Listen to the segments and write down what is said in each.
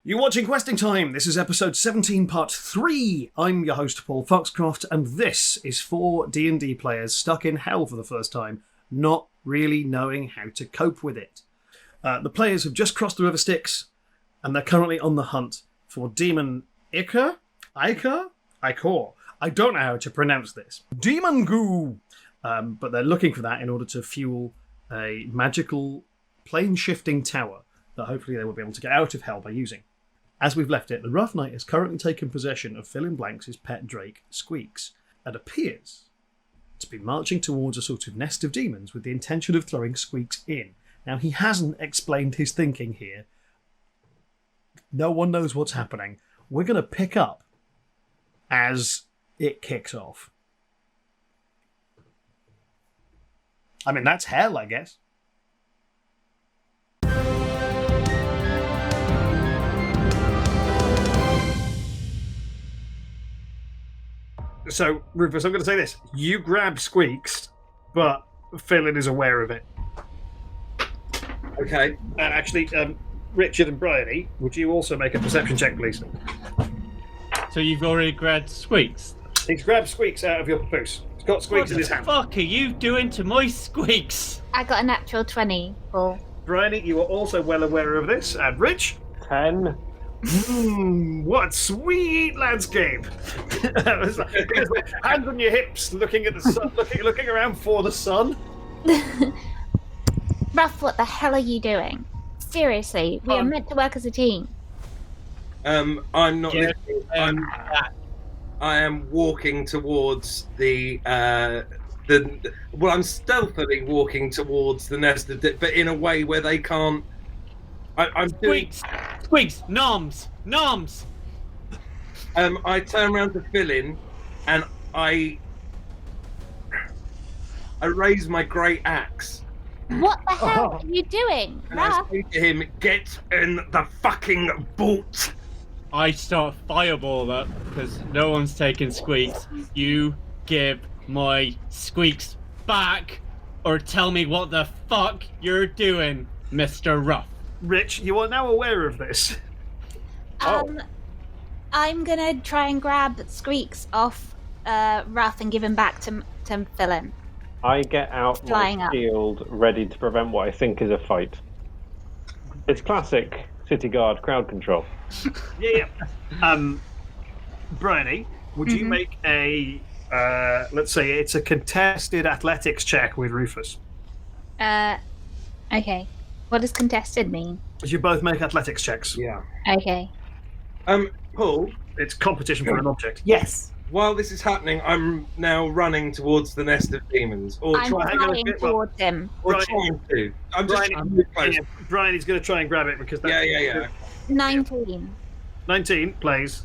You're watching Questing Time. This is episode 17, part 3. I'm your host, Paul Foxcroft, and this is for D&D players stuck in hell for the first time, not really knowing how to cope with it. The players have just crossed the River Styx, and they're currently on the hunt for Demon Ichor? Ichor? I don't know how to pronounce this. Demon Goo! But they're looking for that in order to fuel a magical plane-shifting tower that hopefully they will be able to get out of hell by using. As we've left it, the Rough Knight has currently taken possession of Phillin Blanks' pet drake, Squeaks, and appears to be marching towards a sort of nest of demons with the intention of throwing Squeaks in. Now, he hasn't explained his thinking here. No one knows what's happening. We're going to pick up as it kicks off. I mean, that's hell, I guess. So, Rufus, I'm going to say this. You grab Squeaks, but Phillin is aware of it. Okay. And actually, Richard and Briony, would you also make a perception check, please? So you've already grabbed Squeaks? He's grabbed Squeaks out of your papoose. He's got Squeaks in his hand. What the fuck are you doing to my Squeaks? I got a natural 20, Paul. Briony, you are also well aware of this. And Rich? 10. What sweet landscape! Hands on your hips, looking at the sun, looking around for the sun. Ruff, what the hell are you doing? Seriously, we are meant to work as a team. I'm not listening. I am walking towards I'm stealthily walking towards the nest of but in a way where they can't. I'm doing. Squeaks! Noms! I turn around to Phillin, and I raise my great axe. What the hell are you doing, And I Ruff? say to him, "Get in the fucking boat!" I start fireball up because no one's taking Squeaks. You give my Squeaks back, or tell me what the fuck you're doing, Mr. Ruff. Rich, you are now aware of this. I'm gonna try and grab Squeaks off Ruff and give him back to Phillin. I get out Flying my up. shield ready to prevent what I think is a fight. It's classic city guard crowd control. Yeah. Briony, would you make a, let's say it's a contested athletics check with Rufus? Okay. What does contested mean? You both make athletics checks. Yeah. Okay. Paul. It's competition for an object. Yes. While this is happening, I'm now running towards the nest of demons, or I'm trying flying towards him. to. I'm just trying to close. Yeah, Briony's going to try and grab it because that's... Yeah. 19. 19 plays.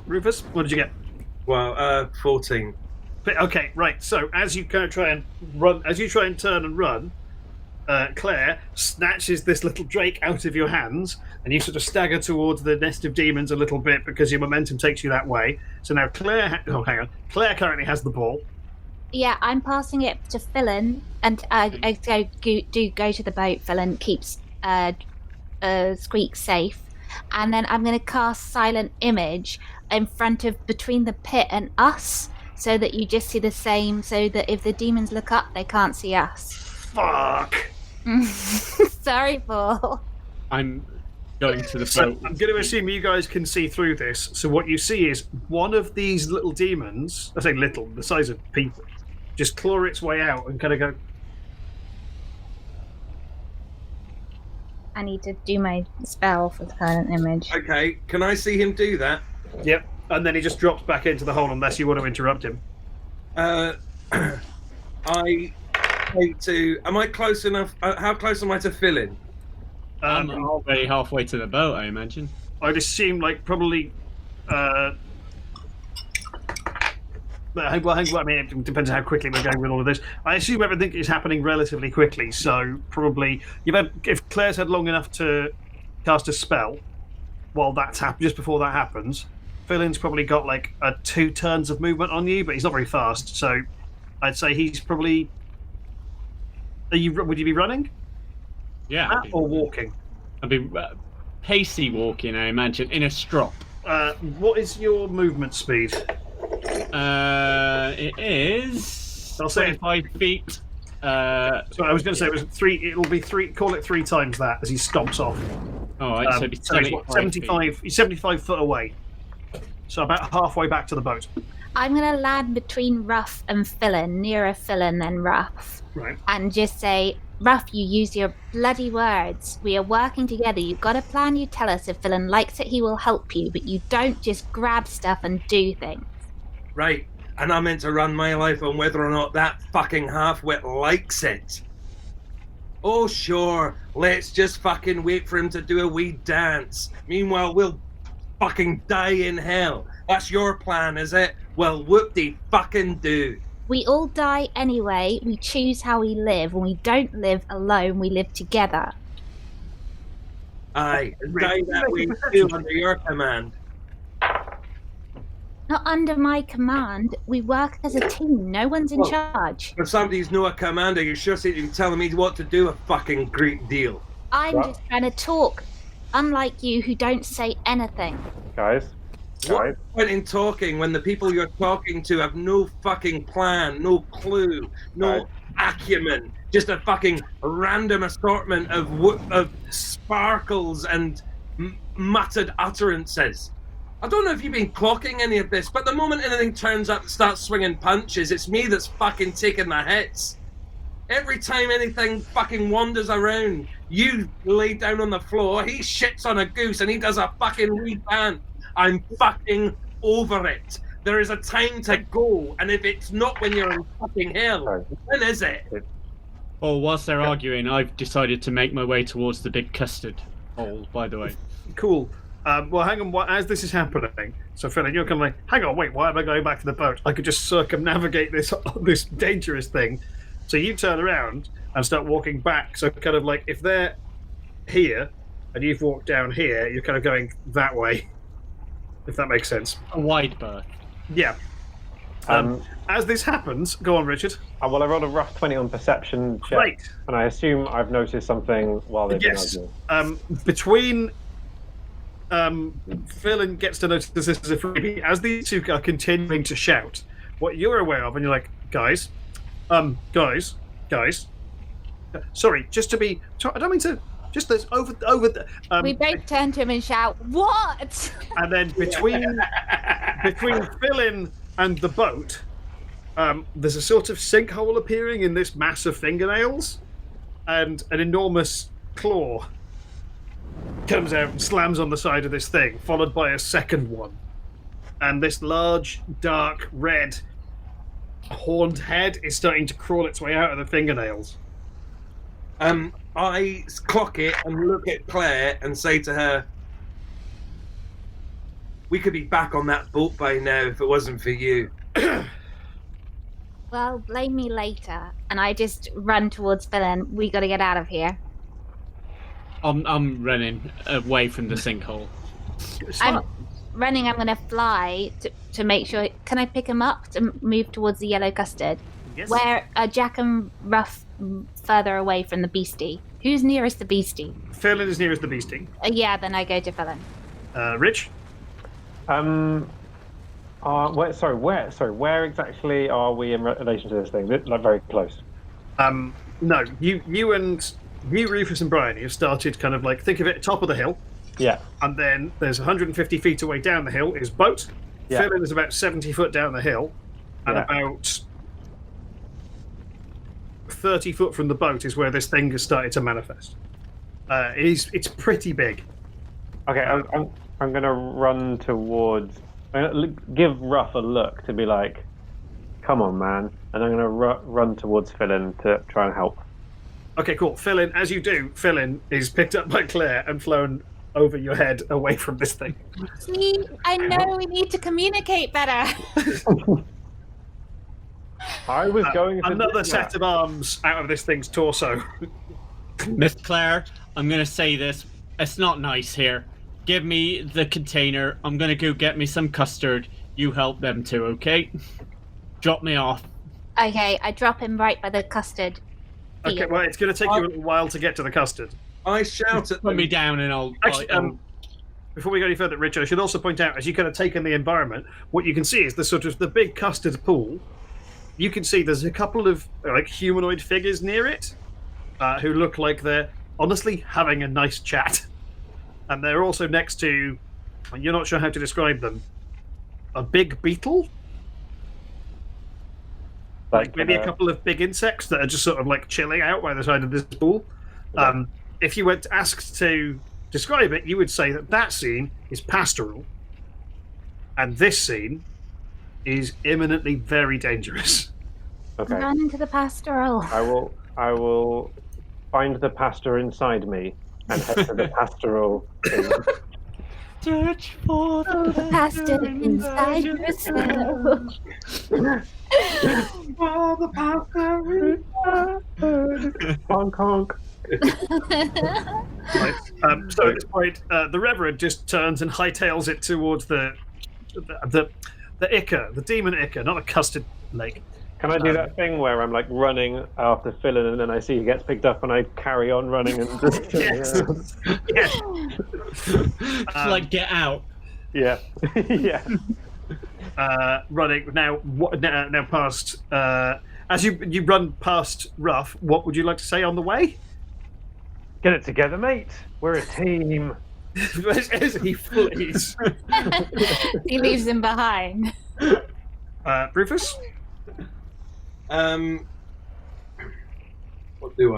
Rufus, what did you get? Well, 14. Okay, right. So as you kind of try and run, as you try and turn and run, Claire snatches this little drake out of your hands, and you sort of stagger towards the nest of demons a little bit because your momentum takes you that way. So now Claire, Claire currently has the ball. Yeah, I'm passing it to Phillin, and I go to the boat. Phillin keeps Squeak safe, and then I'm going to cast Silent Image in front of between the pit and us, so that you just see the same. So that if the demons look up, they can't see us. Fuck. Sorry, Paul. I'm going to the So boat. I'm going to assume you guys can see through this. So what you see is one of these little demons, I say little, the size of people, just claw its way out and kind of go. I need to do my spell for Silent Image. Okay, can I see him do that? Yep. And then he just drops back into the hole unless you want to interrupt him. I say to. Am I close enough? How close am I to Phillin? I'm already halfway to the boat, I imagine. I'd assume like probably. I mean, it depends on how quickly we're going with all of this. I assume everything is happening relatively quickly, so probably if Claire's had long enough to cast a spell while that's just before that happens, Phillin's probably got like 2 turns of movement on you, but he's not very fast. So I'd say he's probably. Would you be running? Yeah. That or walking? I'd be pacey walking, I imagine, in a strop. What is your movement speed? It is. I'll say 25 feet. So I was going to say it was 3. It'll be 3. Call it 3 times that as he stomps off. Oh, right, so it'd be 75. He's 75 foot away. So about halfway back to the boat. I'm going to land between Ruff and Phillin, nearer Phillin than Ruff. Right. And just say, Ruff, you use your bloody words. We are working together. You've got a plan. You tell us. If Phillin likes it, he will help you. But you don't just grab stuff and do things. Right. And I'm meant to run my life on whether or not that fucking half-wit likes it. Oh, sure. Let's just fucking wait for him to do a wee dance. Meanwhile, we'll fucking die in hell. That's your plan, is it? Well, whoop-de-fucking-do. We all die anyway. We choose how we live. When we don't live alone, we live together. Aye, and die that way too under your command. Not under my command. We work as a team. No one's in charge. If somebody's no a commander, you sure seem to be telling me what to do a fucking great deal. I'm just trying to talk. Unlike you, who don't say anything. Guys. What's the point in talking when the people you're talking to have no fucking plan, no clue, no acumen, just a fucking random assortment of sparkles and muttered utterances? I don't know if you've been clocking any of this, but the moment anything turns up and starts swinging punches, it's me that's fucking taking the hits. Every time anything fucking wanders around, you lay down on the floor, he shits on a goose and he does a fucking reband. I'm fucking over it. There is a time to go, and if it's not when you're in fucking hell, when is it? Well, whilst they're arguing, I've decided to make my way towards the big custard hole, by the way. Cool. Well, hang on. As this is happening, so Phillin, you're kind of like, hang on, wait, why am I going back to the boat? I could just circumnavigate this dangerous thing. So you turn around and start walking back. So kind of like, if they're here and you've walked down here, you're kind of going that way, if that makes sense. A wide berth. Yeah. As this happens, go on, Richard. Well, I rolled a rough 20 on perception check, Great. and I assume I've noticed something while they've been arguing. Between Phillin gets to notice this as a freebie, as these two are continuing to shout, what you're aware of, and you're like, guys, sorry, just to be, I don't mean to, just this over we both turn to him and shout, "What?" And then between Phillin and the boat, there's a sort of sinkhole appearing in this mass of fingernails, and an enormous claw comes out and slams on the side of this thing, followed by a second one. And this large, dark, red, horned head is starting to crawl its way out of the fingernails. I clock it and look at Claire and say to her, we could be back on that boat by now if it wasn't for you. Well, blame me later. And I just run towards Phillin. We got to get out of here. I'm running away from the sinkhole. I'm running. I'm going to fly to make sure. Can I pick him up to move towards the yellow custard? Yes. Where are Jack and Ruff further away from the beastie? Who's nearest the beastie? Phillin is nearest the beastie. Yeah, then I go to Phillin. Rich? Where exactly are we in relation to this thing? Like very close. No, you, Rufus and Briony have started kind of like, think of it, top of the hill. Yeah. And then there's 150 feet away down the hill is boat. Yeah. Phillin is about 70 foot down the hill. And about 30 foot from the boat is where this thing has started to manifest. It's pretty big. Okay, I'm going to run towards... I'm going to give Ruff a look to be like, come on, man. And I'm going to run towards Phillin to try and help. Okay, cool. Phillin, as you do, Phillin is picked up by Claire and flown over your head away from this thing. See, I know we need to communicate better. I was going to another set of arms out of this thing's torso. Miss Claire, I'm going to say this. It's not nice here. Give me the container. I'm going to go get me some custard. You help them too, okay? Drop me off. Okay, I drop him right by the custard. Okay, well, it's going to take you a little while to get to the custard. I shout at Put them. me down and I'll... Actually, before we go any further, Richard, I should also point out, as you kind of take in the environment, what you can see is the big custard pool. You can see there's a couple of like humanoid figures near it who look like they're honestly having a nice chat. And they're also next to, and you're not sure how to describe them, a big beetle? Like maybe a couple of big insects that are just sort of like chilling out by the side of this pool. If you were asked to describe it, you would say that scene is pastoral, and this scene is imminently very dangerous. Okay. Run into the pastoral. I will find the pastor inside me and head to the pastoral. Search for The pastor inside yourself. For the pastor. Honk honk. Right. So at this point, the Reverend just turns and hightails it towards the Ica, the demon Ica, not a custard lake. Can I do that thing where I'm like running after Phillin and then I see he gets picked up and I carry on running and just Yes. Yes. like, get out. yeah. Yeah. Running now. Now past. As you run past Ruff, what would you like to say on the way? Get it together, mate. We're a team. As he flees. He leaves him behind. Rufus? What do?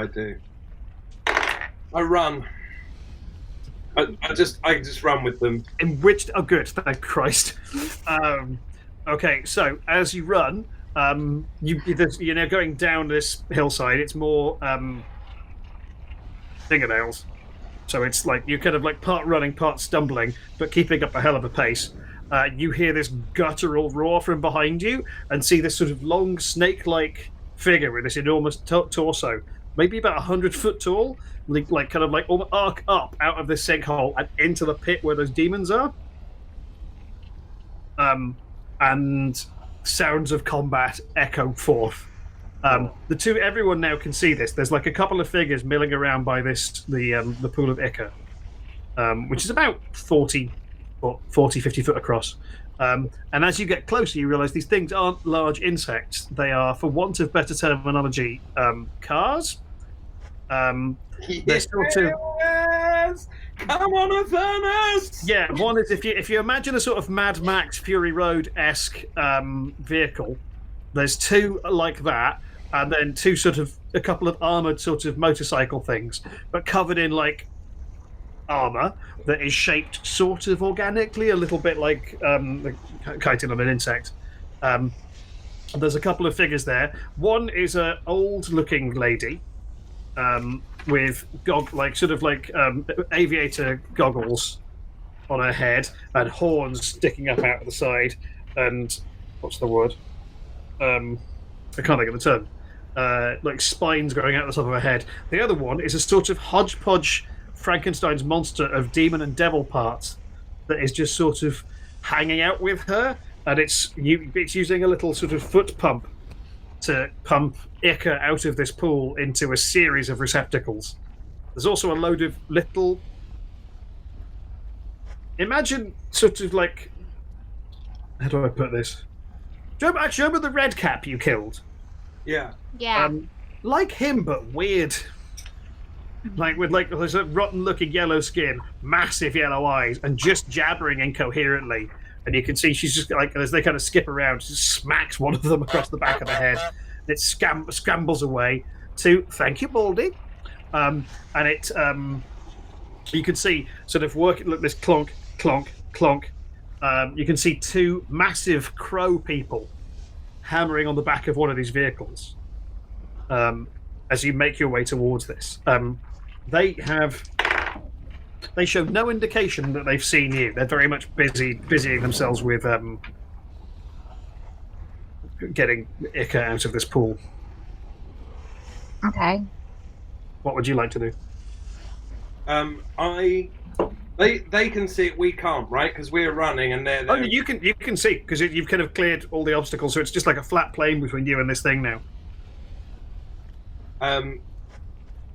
I run. I just run with them. In which? Oh, good. Thank Christ. Okay, so as you run, you're now going down this hillside. It's more fingernails. So it's like you're kind of like part running, part stumbling, but keeping up a hell of a pace. You hear this guttural roar from behind you and see this sort of long snake-like figure with this enormous torso, maybe about 100 foot tall, like kind of like arc up out of this sinkhole and into the pit where those demons are. And sounds of combat echo forth. Everyone now can see this. There's like a couple of figures milling around by the pool of Ica, which is about 40, 50 foot across. And as you get closer, you realise these things aren't large insects. They are, for want of better terminology, cars. They're sort of... Yes! Come on, Avernus! Yeah, one is if you imagine a sort of Mad Max Fury Road-esque vehicle, there's two like that, and then a couple of armoured sort of motorcycle things, but covered in like armour that is shaped sort of organically, a little bit like the chitin on an insect. There's a couple of figures there. One is an old-looking lady with aviator goggles on her head and horns sticking up out of the side, and what's the word? I can't think of the term. Like spines growing out the top of her head. The other one is a sort of hodgepodge Frankenstein's monster of demon and devil parts that is just sort of hanging out with her, and it's using a little sort of foot pump to pump Ica out of this pool into a series of receptacles. There's also a load of little... Imagine sort of like... How do I put this? Do you remember the red cap you killed? Yeah. Yeah. Like him, but weird. Like with like there's a rotten-looking yellow skin, massive yellow eyes, and just jabbering incoherently. And you can see she's just like, as they kind of skip around, she just smacks one of them across the back of the head. It scrambles away to thank you, Baldy. And it you can see sort of working. Look, this clonk, clonk, clonk. You can see two massive crow people hammering on the back of one of these vehicles as you make your way towards this. They show no indication that they've seen you. They're very much busying themselves with getting Ica out of this pool. Okay. What would you like to do? They can see it, we can't, right? Because we're running and they're... Oh, you can see, because you've kind of cleared all the obstacles, so it's just like a flat plane between you and this thing now.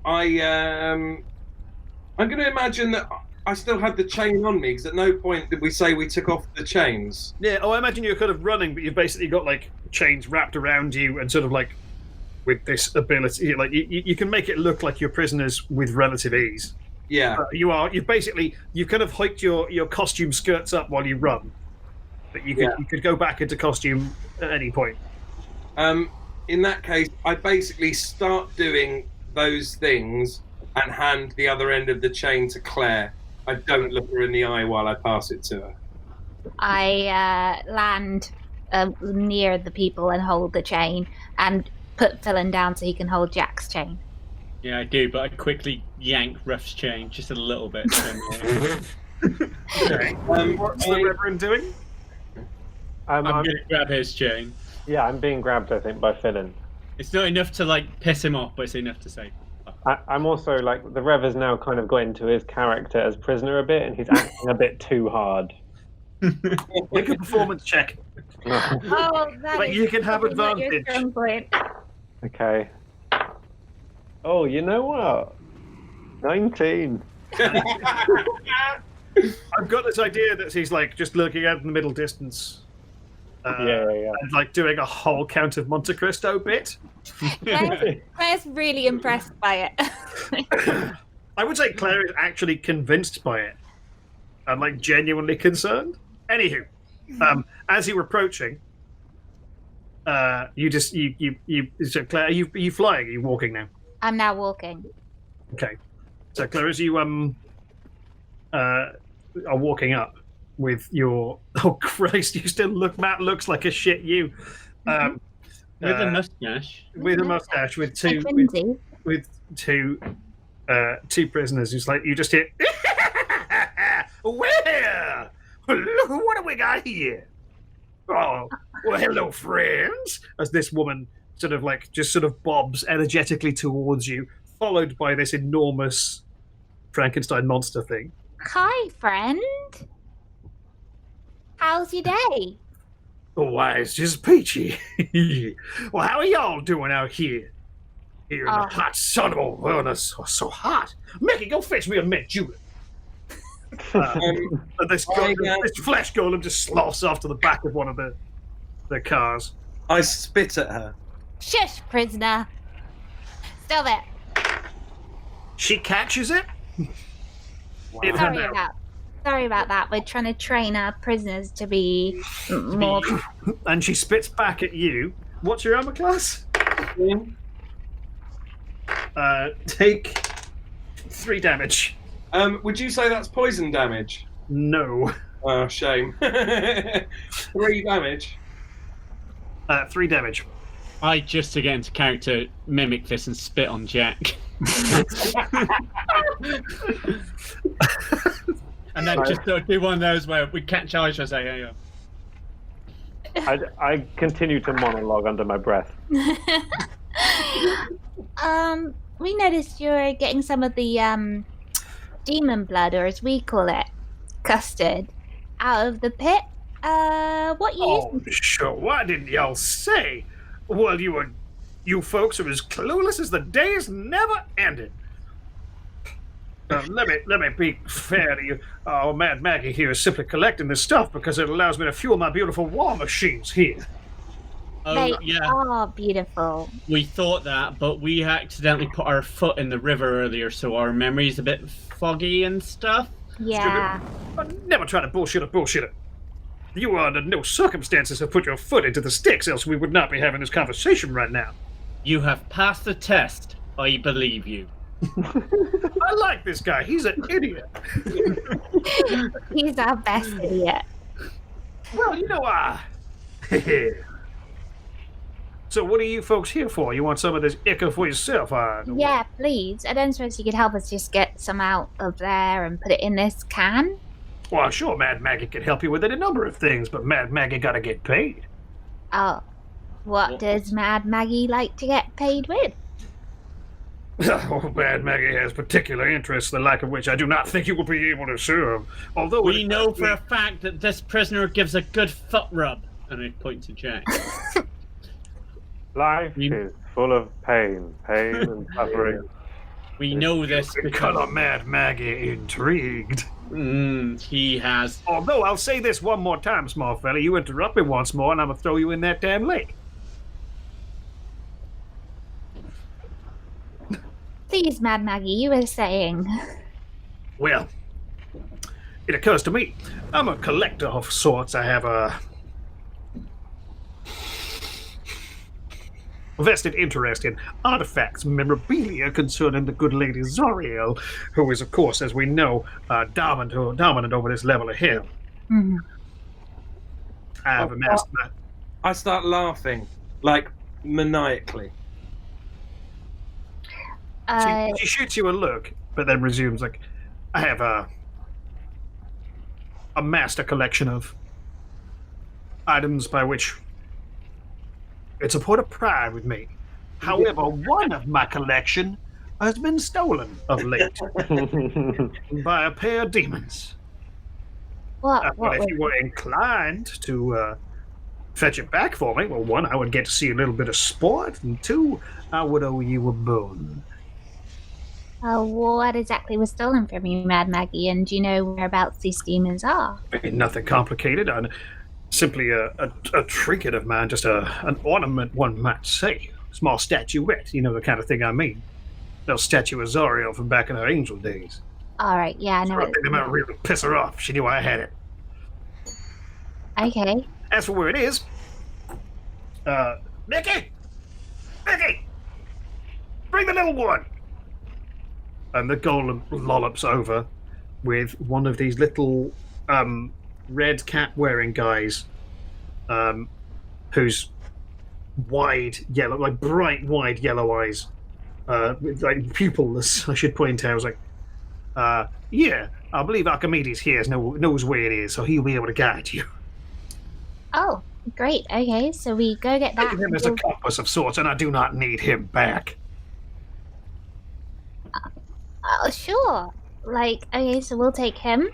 I'm going to imagine that I still had the chain on me, because at no point did we say we took off the chains. Yeah, I imagine you're kind of running, but you've basically got like chains wrapped around you and sort of like with this ability, like you can make it look like you're prisoners with relative ease. Yeah. You've kind of hiked your costume skirts up while you run, but you could go back into costume at any point. In that case, I basically start doing those things and hand the other end of the chain to Claire. I don't look her in the eye while I pass it to her. I land near the people and hold the chain and put Phillin down so he can hold Jack's chain. Yeah, I do, but I quickly yank Ruff's chain just a little bit. Okay. What's the Reverend doing? I'm going to grab his chain. Yeah, I'm being grabbed, I think, by Phillin. It's not enough to, like, piss him off, but it's enough to say... I'm also, like, the Rev has now kind of got into his character as prisoner a bit, and he's acting a bit too hard. Make a performance check. Oh, But you can have advantage. Okay. Oh, you know what? 19. I've got this idea that he's like just looking out in the middle distance. Yeah. And like doing a whole Count of Monte Cristo bit. Claire's really impressed by it. I would say Claire is actually convinced by it and like genuinely concerned. Anywho, as you're approaching, so Claire, are you flying? Are you walking now? I'm now walking. Okay. So Claire, as you are walking up with your Christ, you still look Matt looks like a shit you. With a mustache. With a mustache, with two prisoners. It's like you just hear well, what have we got here? Oh, well, hello, friends. As this woman sort of bobs energetically towards you, followed by this enormous Frankenstein monster thing. Hi, friend. How's your day? Oh, why, it's just peachy. Well, how are y'all doing out here? Here in the hot sun. Oh, Avernus, so hot. Mickey, go fetch me a mint julep. And this flesh golem just sloths off to the back of one of the cars. I spit at her. Shush, prisoner. Stop it. She catches it. Wow. In her mouth. Sorry about that. We're trying to train our prisoners to be more... And she spits back at you. What's your armor class? Take 3 damage. Would you say that's poison damage? No. Oh, shame. 3 damage. 3 damage. I just to get into character mimic this and spit on Jack. And then just sort of do one of those where we catch eyes and say, hey, I continue to monologue under my breath. We noticed you're getting some of the demon blood, or as we call it, custard, out of the pit. What you Oh, sure. Why didn't y'all say? Well, you folks are as clueless as the days never ended. Let me be fair to you. Oh, Mad Maggie here is simply collecting this stuff because it allows me to fuel my beautiful war machines here. They oh yeah, are beautiful. we thought that, but we accidentally put our foot in the river earlier, so our memory's a bit foggy and stuff. Yeah. I never try to bullshit a bullshitter. You under no circumstances have put your foot into the sticks, else we would not be having this conversation right now. You have passed the test. I believe you. I like this guy. He's an idiot. He's our best idiot. Well, you know, So what are you folks here for? You want some of this ichor for yourself? Yeah, please. I don't suppose you could help us just get some out of there and put it in this can? Well, sure, Mad Maggie can help you with any number of things, but Mad Maggie gotta get paid. Oh. What does Mad Maggie like to get paid with? Oh, Mad Maggie has particular interests, the like of which I do not think you will be able to serve. Although We know for a fact that this prisoner gives a good foot rub. And I point to Jack. Life is full of pain and suffering. We know this Colour because Mad Maggie intrigued. he has. Although I'll say this one more time, small fella, you interrupt me once more and I'm gonna throw you in that damn lake. Please, Mad Maggie, you were saying. Well, it occurs to me, I'm a collector of sorts. I have a vested interest in artifacts, memorabilia concerning the good lady Zoriel, who is, of course, as we know, dominant over this level of hell. Mhm. I have amassed that. I start laughing, like maniacally. She shoots you a look, but then resumes like, I have amassed a collection of items by which it's a point of pride with me. However, one of my collection has been stolen of late by a pair of demons. What But if was you were inclined to fetch it back for me, well, one, I would get to see a little bit of sport, and two, I would owe you a bone. what exactly was stolen from you, Mad Maggie? And do you know whereabouts these demons are? Nothing complicated, simply a trinket of mine, just an ornament, one might say. Small statuette, you know the kind of thing I mean. No statue of Zoriel from back in her angel days. All right, yeah, I know. I think they might really piss her off. She knew I had it. Okay. As for where it is, Mickey! Mickey! Bring the little one! And the golem lollops over with one of these little red cap-wearing guys whose wide yellow, like bright wide yellow eyes, with like pupilless, I should point out. I was like, yeah, I believe Archimedes here knows where it is, so he'll be able to guide you. Oh, great. Okay, so we go get that. Him as a compass of sorts, and I do not need him back. Sure. Like, okay, so we'll take him,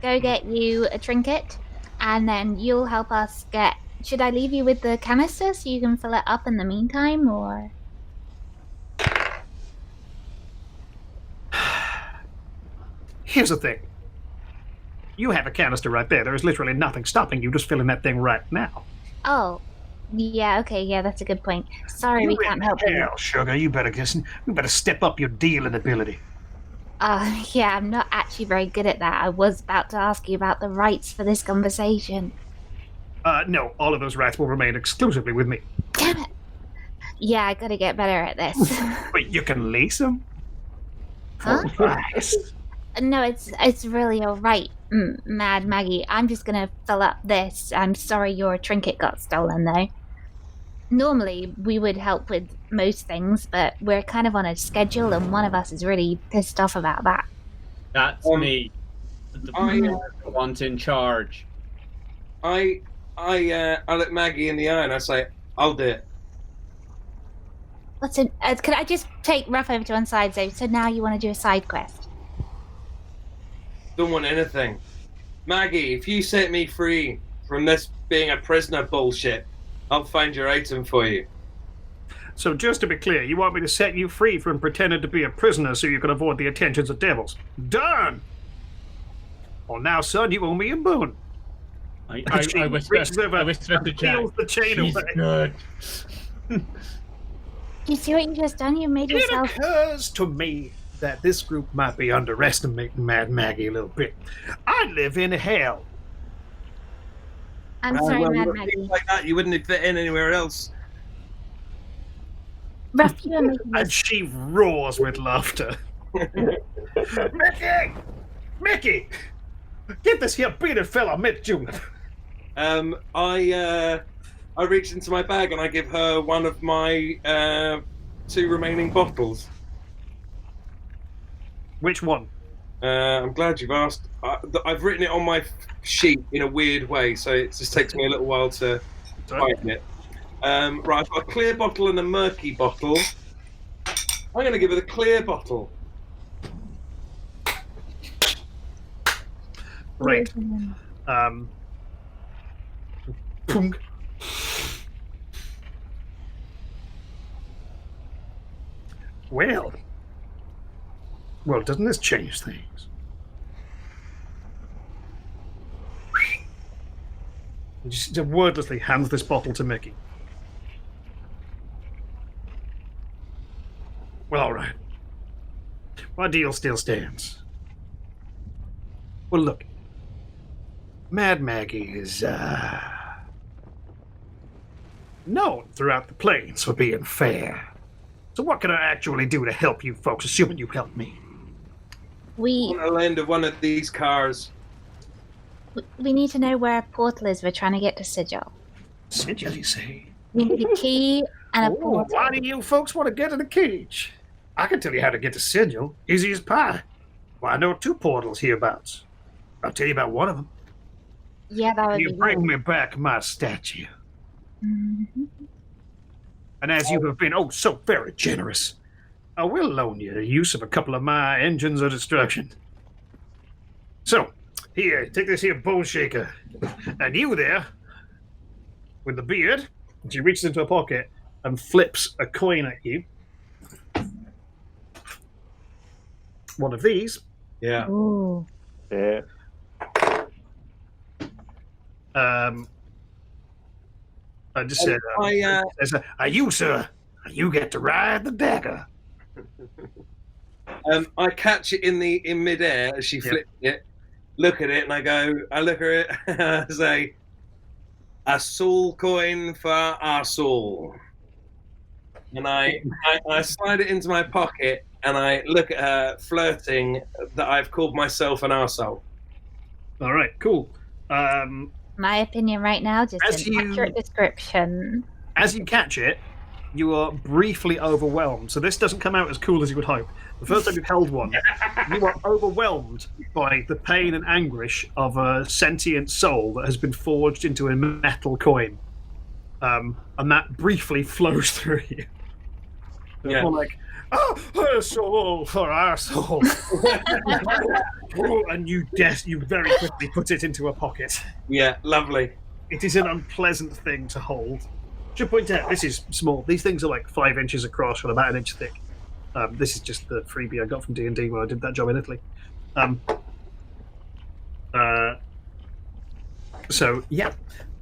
go get you a trinket, and then you'll help us get... Should I leave you with the canister so you can fill it up in the meantime, or...? Here's the thing. You have a canister right there. There is literally nothing stopping you just filling that thing right now. Oh, yeah, okay, yeah, that's a good point. Sorry, we can't help you. Hell, sugar, you better step up your dealing ability. Yeah, I'm not actually very good at that. I was about to ask you about the rights for this conversation. No, all of those rights will remain exclusively with me. Damn it! Yeah, I gotta get better at this. But you can lease them? Huh? Nice. No, it's really alright, Mad Maggie. I'm just gonna fill up this. I'm sorry your trinket got stolen, though. Normally, we would help with most things, but we're kind of on a schedule, and one of us is really pissed off about that. That's me. The one in charge. I look Maggie in the eye and I say, I'll do it. Could I just take Ruff over to one side, so now you want to do a side quest? Don't want anything. Maggie, if you set me free from this being a prisoner bullshit, I'll find your item for you. So just to be clear, you want me to set you free from pretending to be a prisoner so you can avoid the attentions of devils? Done! Well, now, son, you owe me a boon. I whisper to Jack. The chain She's away. good. You see what you just done? You made It yourself... occurs to me that this group might be underestimating Mad Maggie a little bit. I live in hell. I'm sorry, well, Mad with Maggie. things like that, you wouldn't fit in anywhere else. Ruff, you are making And this... she roars with laughter. Mickey! Get this here bearded fella, Mitt Julep. I reach into my bag and I give her one of my 2 remaining bottles. Which one? I'm glad you've asked. I've written it on my sheet in a weird way, so it just takes me a little while to find it. Right, I've got a clear bottle and a murky bottle. I'm going to give her the clear bottle. Right. Punk. Well, Well, doesn't this change things? He just wordlessly hands this bottle to Mickey. Well, all right. My deal still stands. Well, look. Mad Maggie is, known throughout the plains for being fair. So what can I actually do to help you folks, assuming you help me? I want to lend one of these cars. We need to know where a portal is. We're trying to get to Sigil. Sigil, you say? We need a key and a portal. Why do you folks want to get in the cage? I can tell you how to get to Sigil. Easy as pie. Well, I know 2 portals hereabouts. I'll tell you about one of them. Yeah, that would be You bring me back my statue. Mm-hmm. And as you have been so very generous, I will loan you the use of a couple of my engines of destruction. So, here, take this here bone shaker. And you there, with the beard, she reaches into her pocket and flips a coin at you. One of these. Yeah. Ooh. Yeah. I just said, you, sir, you get to ride the dagger. I catch it in midair as she flips it, look at it, and I look at it, and I say, a soul coin for our soul. And I slide it into my pocket, and I look at her flirting that I've called myself an arsehole. All right, cool. My opinion right now, just As an accurate description. As you catch it, you are briefly overwhelmed. So this doesn't come out as cool as you would hope. The first time you've held one, you are overwhelmed by the pain and anguish of a sentient soul that has been forged into a metal coin. And that briefly flows through you. Yeah. More like, her soul for our soul. And you very quickly put it into a pocket. Yeah, lovely. It is an unpleasant thing to hold. Should point out, this is small. These things are like 5 inches across and about an inch thick. This is just the freebie I got from D&D when I did that job in Italy. So, yeah.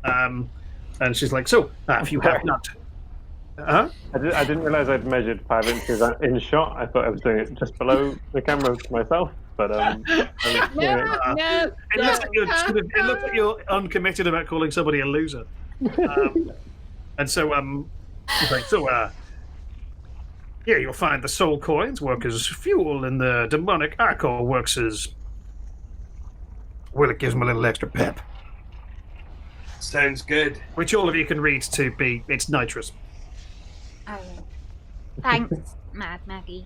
And she's like, so, if you have not... Huh? I didn't realise I'd measured 5 inches in shot. I thought I was doing it just below the camera myself. But It looks like you're uncommitted about calling somebody a loser. And so, she's like, yeah, you'll find the soul coins work as fuel, and the demonic ichor works as... Well, it gives them a little extra pep. Sounds good. Which all of you can read to be, it's nitrous. Oh. Thanks, Mad Maggie.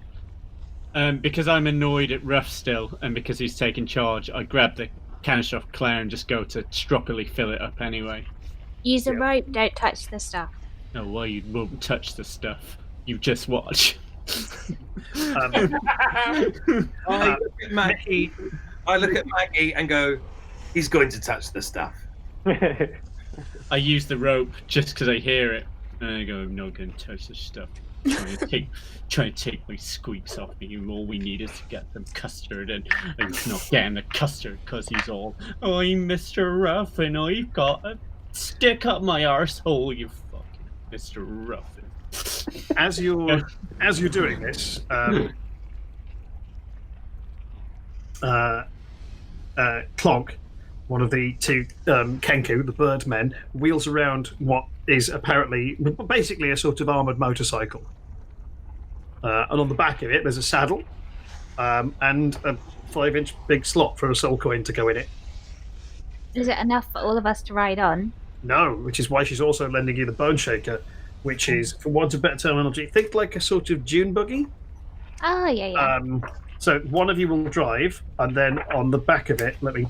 Because I'm annoyed at Ruff still, and because he's taken charge, I grab the canister off Claire and just go to stroppily fill it up anyway. Use a rope, don't touch the stuff. No, why you won't touch the stuff. You just watch. I look at Maggie and go, he's going to touch the stuff. I use the rope just because I hear it. And I go, I'm not going to touch this stuff. Trying to take my squeaks off me. All we need is to get them custard, and he's not getting the custard because he's all, I'm Mr. Ruff, and I've got a stick up my arsehole, you fucking Mr. Ruff. As you're doing this, Clonk, one of the 2 Kenku, the Birdmen, wheels around what is apparently basically a sort of armoured motorcycle. And on the back of it, there's a saddle and a 5-inch big slot for a soul coin to go in it. Is it enough for all of us to ride on? No, which is why she's also lending you the bone shaker, which is, for want of better terminology, think like a sort of dune buggy. Oh, yeah. So one of you will drive, and then on the back of it, let me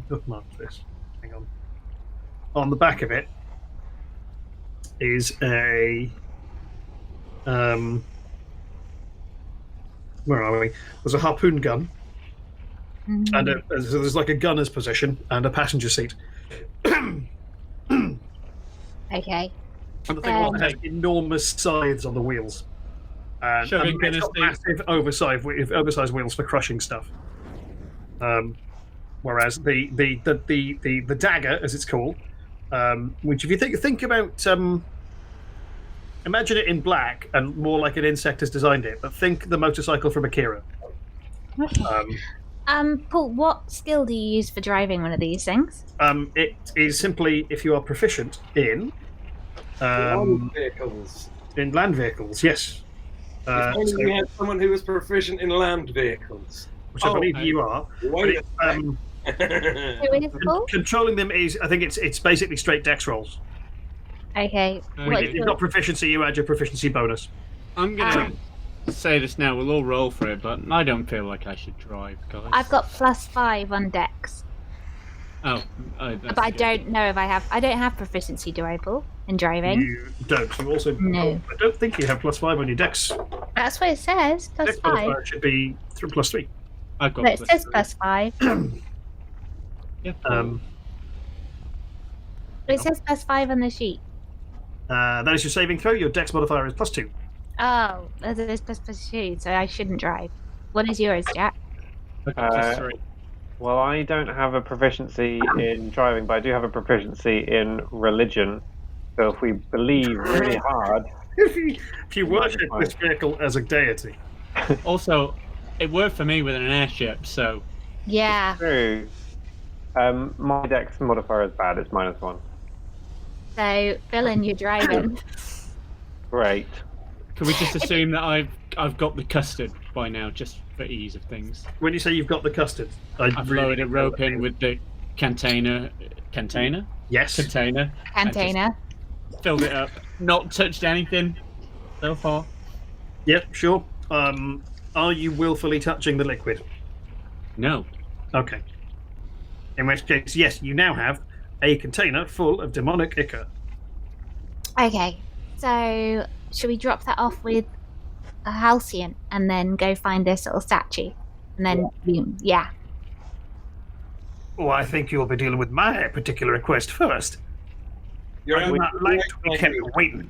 bookmark this. Hang on. On the back of it is a where are we? There's a harpoon gun, and so there's like a gunner's position and a passenger seat. Okay. And the thing has enormous scythes on the wheels. And Sure, it's got massive oversized wheels for crushing stuff. Whereas the dagger, as it's called, which if you think about, imagine it in black and more like an insect has designed it, but think the motorcycle from Akira. Paul, what skill do you use for driving one of these things? It is simply if you are proficient in Land vehicles. in land vehicles, yes. If only we had someone who was proficient in land vehicles. Which I believe you are. Wait Who is Paul? Controlling them is, I think it's basically straight dex rolls. Okay. Okay. If you've got proficiency, you add your proficiency bonus. I'm gonna say this now. We'll all roll for it, but I don't feel like I should drive, guys. I've got +5 on dex. Oh, But I don't know if I have. I don't have proficiency, do I, Paul, in driving? You don't. You also. No. I don't think you have +5 on your dex. That's what it says. Dex +5. modifier should be +3. I've got. No, it says +5. Yeah. It says +5 on the sheet. That is your saving throw. Your dex modifier is +2. Oh, it is +2, so I shouldn't drive. What is yours, Jack? +3. Well, I don't have a proficiency in driving, but I do have a proficiency in religion. So if we believe really hard, If you worship this vehicle as a deity, Also, it worked for me with an airship, so Yeah. true. My dex modifier is bad. It's -1. So, Phillin, you're driving. Great. can we just assume that I've got the custard by now, just for ease of things? when you say you've got the custard, I've lowered a rope in with the container. Yes. Container. Container. Filled it up. Not touched anything so far. Yep. Sure. Are you willfully touching the liquid? No. Okay. In which case, yes, you now have a container full of demonic ichor. Okay. So, should we drop that off with a Halcyon and then go find this little statue? And then, yeah. Oh, I think you'll be dealing with my particular request first. You're I would not like to be kept waiting.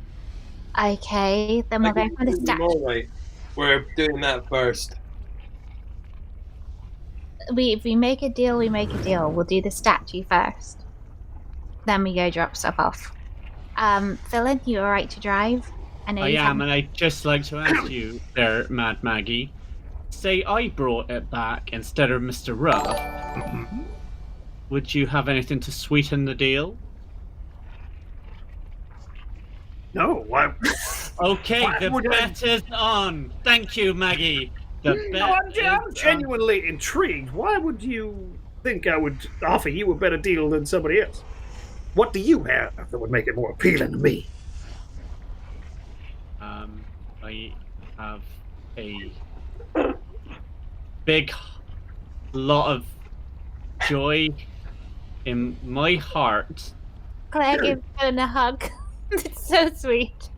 Okay, then we'll go for the statue. We're doing that first. If we make a deal, we make a deal. We'll do the statue first. Then we go drop stuff off. Phillin, you alright to drive? I know I you am, haven't- and I'd just like to ask you there, Mad Maggie. Say I brought it back instead of Mr. Ruff. Would you have anything to sweeten the deal? No, why? Okay, Why the would I- bet is on. Thank you, Maggie. The bet No, I'm is genuinely intrigued. Why would you think I would offer you a better deal than somebody else? What do you have that would make it more appealing to me? I have a big lot of joy in my heart. Claire gives Phillin a hug. It's so sweet.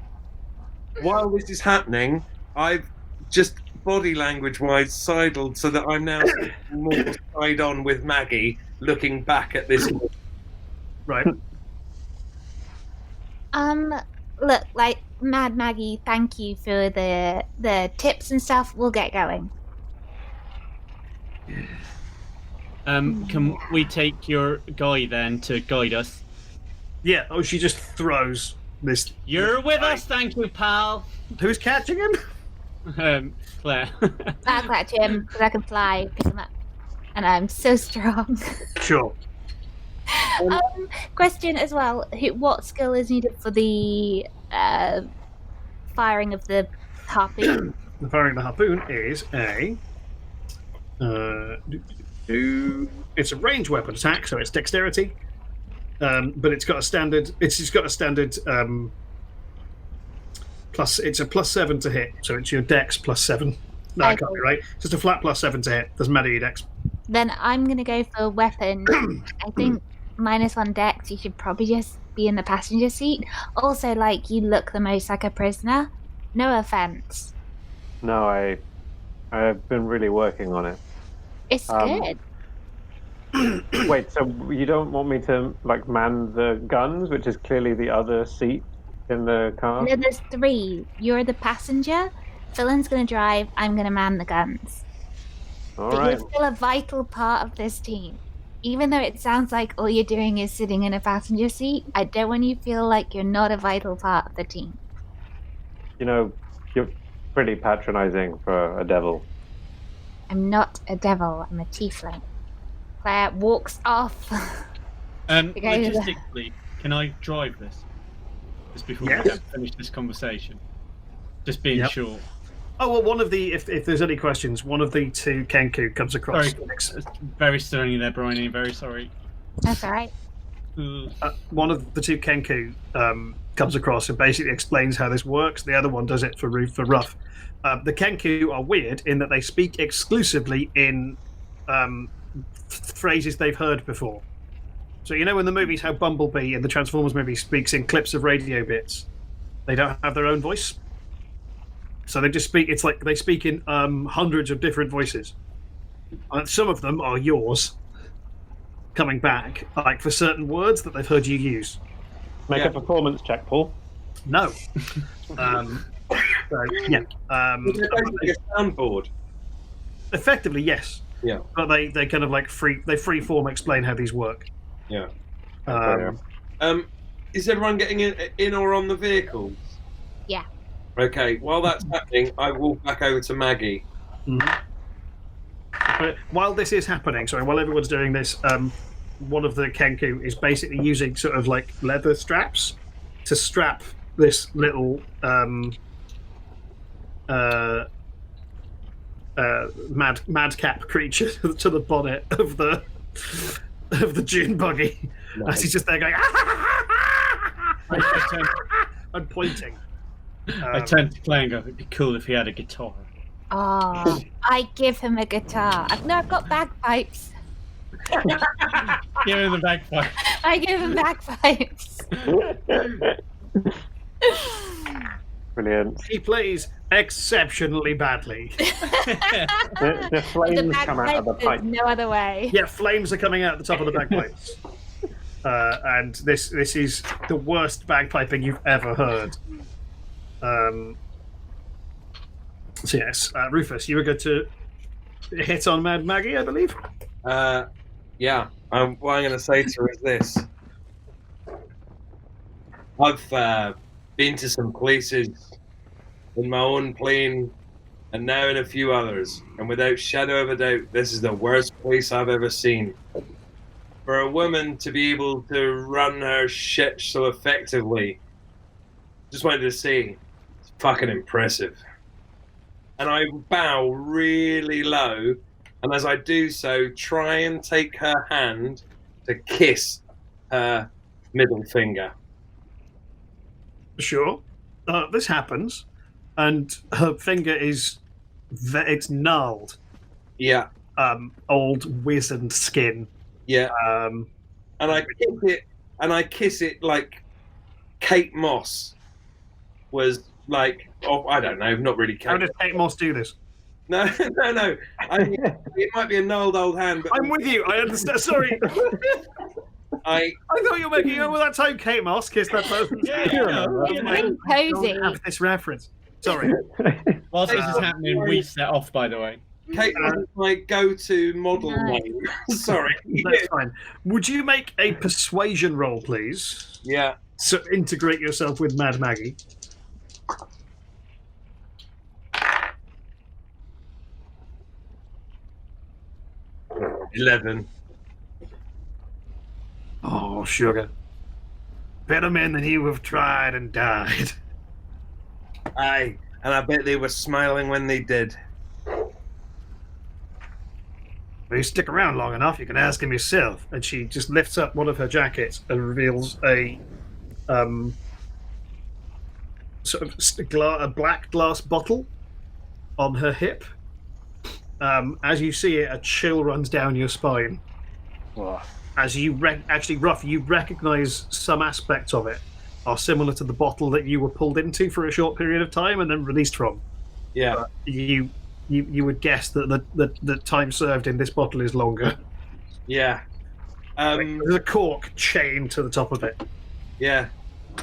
While this is happening, I've just body language-wise sidled so that I'm now more side on with Maggie, looking back at this. Right. Look, like Mad Maggie, thank you for the tips and stuff. We'll get going. Can we take your guy then to guide us? Yeah. Oh, she just throws this. You're with us, thank you, pal. Who's catching him? Claire. I'll catch him because I can fly, pick him up, and I'm so strong. Sure. Question as well: what skill is needed for the firing of the harpoon? The firing of the harpoon is a. It's a ranged weapon attack, so it's dexterity. But it's got a standard. It's just got a standard. Plus, it's a +7 to hit, so it's your dex +7. No, I can't be right. It's just a flat +7 to hit. Doesn't matter your dex. Then I'm gonna go for weapon. I think -1 dex. You should probably just be in the passenger seat. Also, like, you look the most like a prisoner. No offense. No, I've been really working on it. It's good. Wait, so you don't want me to like man the guns, which is clearly the other seat in the car? No, there's 3. You're the passenger. Phillin's going to drive. I'm going to man the guns. All But right. you're still a vital part of this team. Even though it sounds like all you're doing is sitting in a passenger seat, I don't want you to feel like you're not a vital part of the team. You know, you're pretty patronizing for a devil. I'm not a devil. I'm a tiefling. Claire walks off. Logistically, can I drive this? Just before we finish this conversation. Just being sure. Oh, well, one of the, if there's any questions, one of the two Kenku comes across. Sorry, very stony there, Briony. Very sorry. That's all right. One of the two Kenku comes across and basically explains how this works. The other one does it for Ruff. The Kenku are weird in that they speak exclusively in phrases they've heard before. So you know in the movies how Bumblebee in the Transformers movie speaks in clips of radio bits? They don't have their own voice. So they just speak, it's like they speak in hundreds of different voices. And some of them are yours coming back, like for certain words that they've heard you use. Make a performance check, Paul. No. So, yeah. Is it basically a soundboard? Effectively, yes. Yeah. But they kind of like free form explain how these work. Yeah. Is everyone getting in or on the vehicles? Yeah. Okay, while that's happening, I walk back over to Maggie. Mm-hmm. But while this is happening, while everyone's doing this, one of the Kenku is basically using sort of like leather straps to strap this little madcap creature to the bonnet of the dune buggy. Nice. As he's just there going and pointing. I turned to Clay and go, it'd be cool if he had a guitar. Oh, I give him a guitar. I've got bagpipes. Give him the bagpipe. I give him bagpipes. Brilliant. He plays exceptionally badly. The flames come out of the pipe. No other way. Yeah, flames are coming out the top of the bagpipes. And this is the worst bagpiping you've ever heard. So yes, Rufus, you were good to hit on Mad Maggie, I believe? Yeah. What I'm going to say to her is this. I've been to some places in my own plane and now in a few others, and without shadow of a doubt, this is the worst place I've ever seen. For a woman to be able to run her shit so effectively, just wanted to say, it's fucking impressive. And I bow really low, and as I do so, try and take her hand to kiss her middle finger. Sure. This happens, and her finger is it's gnarled. Yeah. Old wizened skin. Yeah. And I kiss it like Kate Moss was like, oh, I don't know, not really Kate. How does Kate Moss do this? No. It might be a gnarled old hand, but I'm with you. I understand. Sorry. I thought you were making over that time Kate Moss kissed that person. Yeah. I don't have this reference. Sorry. Whilst this is happening, we set off, by the way. Kate was my go-to model name. Sorry. That's fine. Would you make a persuasion roll, please? Yeah. So integrate yourself with Mad Maggie. $11. Oh, sugar. Better men than you have tried and died. Aye, and I bet they were smiling when they did. If you stick around long enough, you can ask him yourself. And she just lifts up one of her jackets and reveals a sort of a black glass bottle on her hip. As you see it, a chill runs down your spine. Oh. As you actually, Ruff, you recognise some aspects of it are similar to the bottle that you were pulled into for a short period of time and then released from. Yeah. You would guess that the time served in this bottle is longer. Yeah. There's a cork chained to the top of it. Yeah.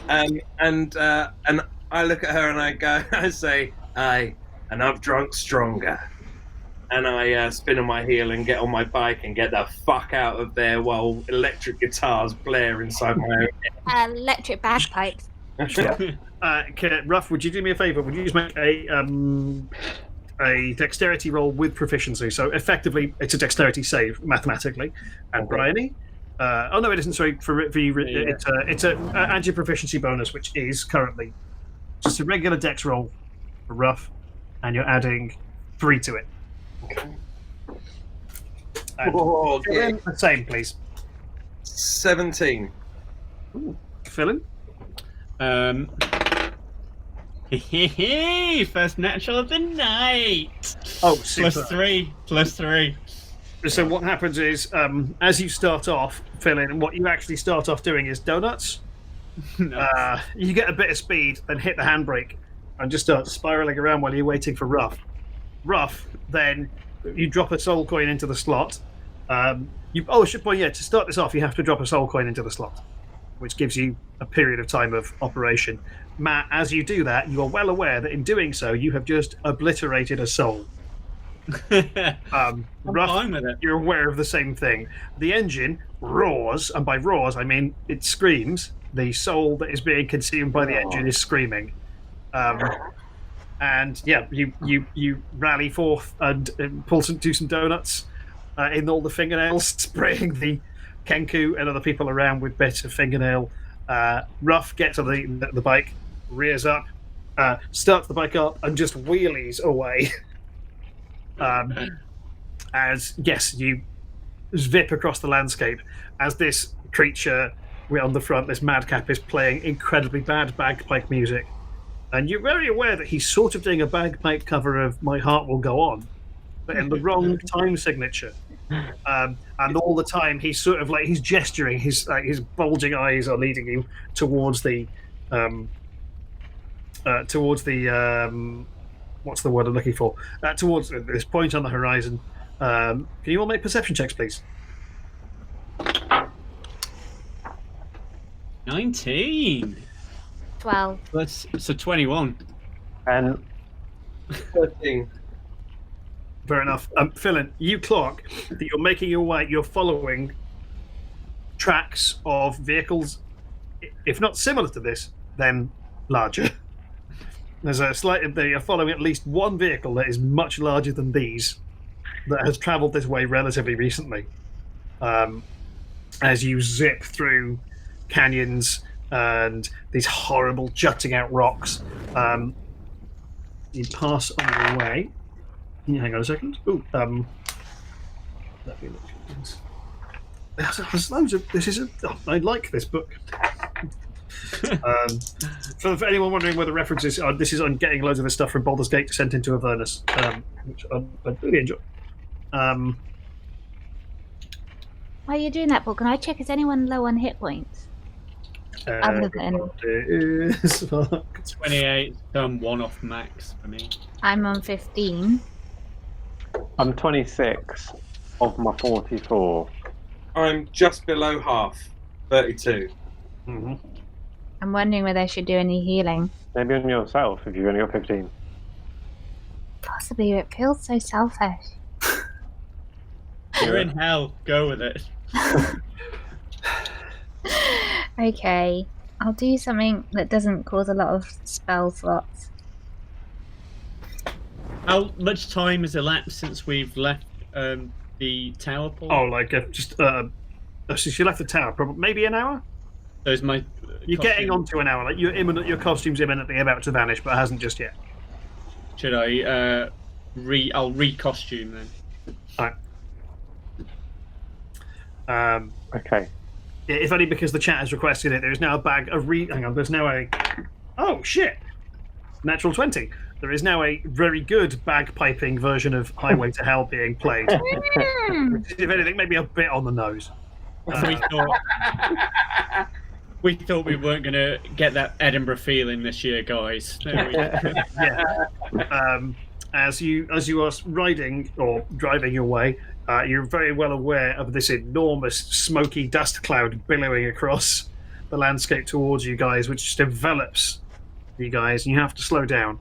And I look at her and I say, aye, and I've drunk stronger. And I spin on my heel and get on my bike and get the fuck out of there while electric guitars blare inside my own head. Electric bagpipes. Ruff, would you do me a favour? Would you just make a dexterity roll with proficiency? So effectively, it's a dexterity save mathematically. And Briony? Oh no, it isn't. Sorry, for you, it's a add your proficiency bonus, which is currently just a regular dex roll for Ruff, and you're adding 3 to it. Okay. The same, please. 17. Phillin? First natural of the night. Oh, super. Plus 3. So what happens is, as you start off, Phillin, what you actually start off doing is donuts. Nice. You get a bit of speed, then hit the handbrake, and just start spiraling around while you're waiting for Ruff. Ruff, then you drop a soul coin into the slot. I should point, to start this off, you have to drop a soul coin into the slot, which gives you a period of time of operation. Matt, as you do that, you are well aware that in doing so, you have just obliterated a soul. I'm Ruff, fine with it. you're aware of the same thing. The engine roars, and by roars, I mean it screams. The soul that is being consumed by the engine is screaming. And yeah, you rally forth and do some donuts in all the fingernails, spraying the Kenku and other people around with bits of fingernail. Ruff gets on the bike, rears up, starts the bike up, and just wheelies away. As yes, you zip across the landscape as this creature on the front, this madcap, is playing incredibly bad bagpipe music. And you're very aware that he's sort of doing a bagpipe cover of My Heart Will Go On, but in the wrong time signature. And all the time he's sort of like, he's gesturing, his bulging eyes are leading you towards the what's the word I'm looking for? Towards this point on the horizon. Can you all make perception checks, please? 19. 12. So 21. And 13. Fair enough. Phillin, you clock that you're making your way, you're following tracks of vehicles, if not similar to this, then larger. There's you're following at least one vehicle that is much larger than these, that has travelled this way relatively recently. As you zip through canyons and these horrible jutting out rocks, you pass on your way. Hang on a second. Ooh, let me look at this. There's loads of this. I like this book. For anyone wondering where the reference is, this is on getting loads of this stuff from Baldur's Gate Descent into Avernus, which I really enjoy. While you're doing that, Paul, can I check, is anyone low on hit points? Other than... 28, one off max for me. I'm on 15. I'm 26 of my 44. I'm just below half, 32. Mm-hmm. I'm wondering whether I should do any healing. Maybe on yourself if you've only got 15. Possibly, it feels so selfish. You're in hell. Go with it. Okay, I'll do something that doesn't cause a lot of spell slots. How much time has elapsed since we've left the tower, Paul? Oh, like since you left the tower, probably maybe an hour. There's my. You're getting onto an hour. Like your costume's imminently about to vanish, but hasn't just yet. Should I I'll re-costume then. Alright. Okay. If only because the chat has requested it. There is now a bag of hang on. There's now a. Oh shit! Natural 20. There is now a very good bagpiping version of Highway to Hell being played. Which is, if anything, maybe a bit on the nose. We thought we weren't going to get that Edinburgh feeling this year, guys. Yeah. As you are riding or driving your way, you're very well aware of this enormous smoky dust cloud billowing across the landscape towards you guys, which just envelops you guys, and you have to slow down.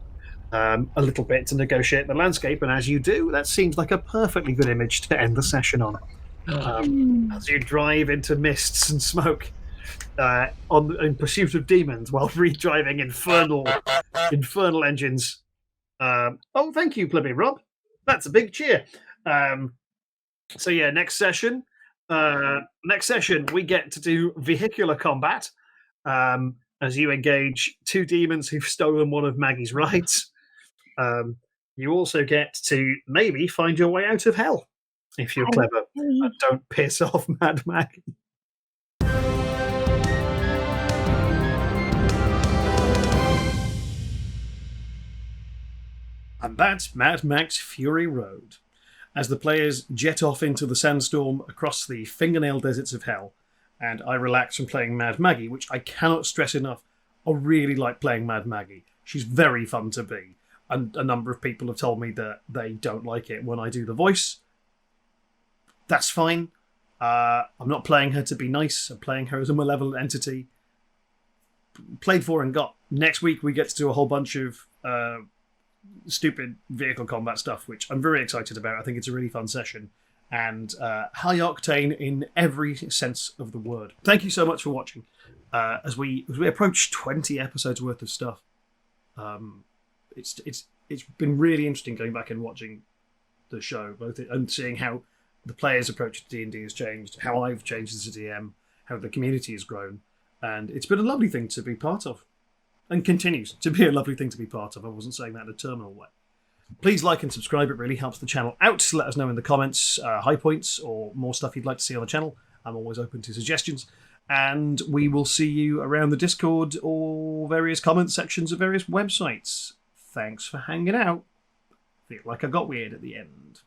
a little bit to negotiate the landscape, and as you do, that seems like a perfectly good image to end the session on. As you drive into mists and smoke in pursuit of demons while re-driving infernal engines. Oh, thank you, Plebby Rob. That's a big cheer. So yeah, next session we get to do vehicular combat as you engage two demons who've stolen one of Maggie's rides. You also get to maybe find your way out of hell if you're clever and don't piss off Mad Maggie. And that's Mad Max Fury Road. As the players jet off into the sandstorm across the fingernail deserts of hell, and I relax from playing Mad Maggie, which I cannot stress enough. I really like playing Mad Maggie. She's very fun to be. And a number of people have told me that they don't like it when I do the voice. That's fine. I'm not playing her to be nice. I'm playing her as a malevolent entity. Played for and got. Next week we get to do a whole bunch of stupid vehicle combat stuff, which I'm very excited about. I think it's a really fun session. And high octane in every sense of the word. Thank you so much for watching. As we approach 20 episodes worth of stuff. It's been really interesting going back and watching the show, both and seeing how the players' approach to D&D has changed, how I've changed as a DM, how the community has grown, and it's been a lovely thing to be part of, and continues to be a lovely thing to be part of. I wasn't saying that in a terminal way. Please like and subscribe; it really helps the channel out. Let us know in the comments high points or more stuff you'd like to see on the channel. I'm always open to suggestions. And we will see you around the Discord or various comment sections of various websites. Thanks for hanging out. Feel like I got weird at the end.